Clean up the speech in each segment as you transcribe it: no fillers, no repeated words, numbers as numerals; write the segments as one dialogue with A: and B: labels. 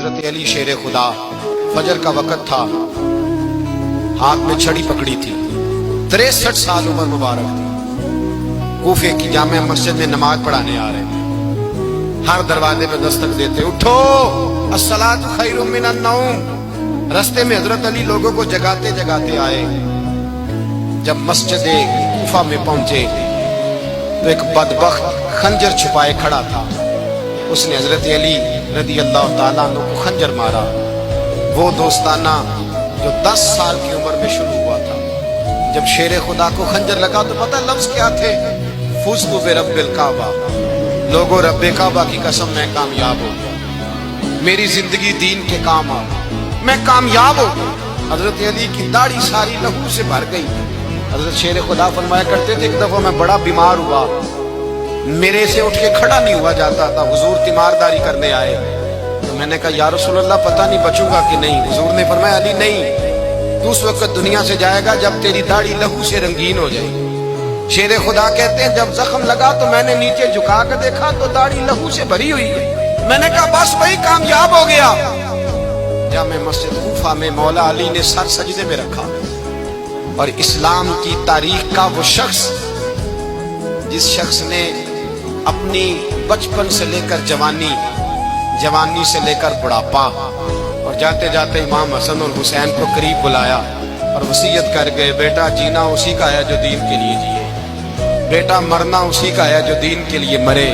A: حضرت علی شیر خدا، فجر کا وقت تھا، ہاتھ میں چھڑی پکڑی تھی، 63 سال عمر مبارک تھی، کوفے کی جامع مسجد میں نماز پڑھانے آ رہے ہیں، ہر دروازے پہ دستک دیتے، اٹھو الصلاۃ خیر من النوم۔ رستے میں حضرت علی لوگوں کو جگاتے جگاتے آئے، جب مسجد کوفہ میں پہنچے تو ایک بدبخت خنجر چھپائے کھڑا تھا، اس نے حضرت علی رضی اللہ تعالیٰ عنہ کو خنجر مارا، وہ دوستانہ جو 10 سال کی عمر میں شروع ہوا تھا۔ جب شیر خدا کو خنجر لگا تو پتہ لفظ کیا تھے؟ فزت برب الکعبہ، لوگوں رب کعبہ کی قسم میں کامیاب ہو گیا، میری زندگی دین کے کام آ، میں کامیاب ہو گیا۔ حضرت علی کی داڑھی ساری لہو سے بھر گئی۔ حضرت شیر خدا فرمایا کرتے تھے، ایک دفعہ میں بڑا بیمار ہوا، میرے سے اٹھ کے کھڑا نہیں ہوا جاتا تھا، حضور تیمارداری کرنے آئے تو میں نے کہا یا رسول اللہ پتہ نہیں بچوں گا کہ نہیں۔ حضور نے فرمایا علی نہیں، تو اس وقت دنیا سے جائے گا جب تیری داڑھی لہو سے رنگین ہو جائے گی۔ شیر خدا کہتے ہیں جب زخم لگا تو میں نے نیچے جھکا کے دیکھا تو داڑھی لہو سے بھری ہوئی ہے، میں نے کہا بس وہی کامیاب ہو گیا۔ جامع مسجد کوفہ میں مولا علی نے سر سجدے میں رکھا، اور اسلام کی تاریخ کا وہ شخص جس شخص نے اپنی بچپن سے لے کر جوانی، جوانی سے لے کر بڑھاپا، اور جاتے جاتے امام حسن اور حسین کو قریب بلایا اور وصیت کر گئے، بیٹا جینا اسی کا ہے جو دین کے لیے جیے، بیٹا مرنا اسی کا ہے جو دین کے لیے مرے،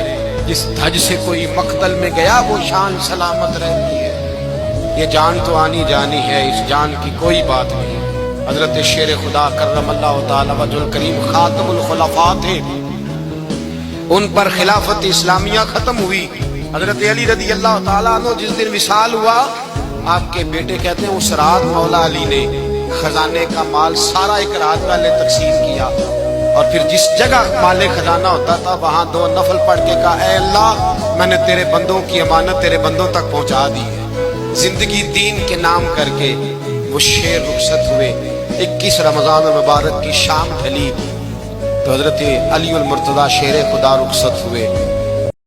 A: جس دھج سے کوئی مقتل میں گیا وہ شان سلامت رہتی ہے، یہ جان تو آنی جانی ہے، اس جان کی کوئی بات نہیں۔ حضرت شیر خدا کرم اللہ تعالی وجہ الکریم خاتم الخلفاء تھے، ان پر خلافت اسلامیہ ختم ہوئی۔ حضرت علی رضی اللہ تعالیٰ عنہ جس دن وصال ہوا، آپ کے بیٹے کہتے ہیں اس رات مولا علی نے خزانے کا مال سارا ایک رات والے تقسیم کیا، اور پھر جس جگہ مال خزانہ ہوتا تھا وہاں 2 نفل پڑھ کے کہا اے اللہ میں نے تیرے بندوں کی امانت تیرے بندوں تک پہنچا دی ہے۔ زندگی دین کے نام کر کے وہ شیر رخصت ہوئے۔ 21 رمضان المبارک کی شام ڈھلی تو حضرت علی المرتضیٰ شیر خدا رخصت ہوئے۔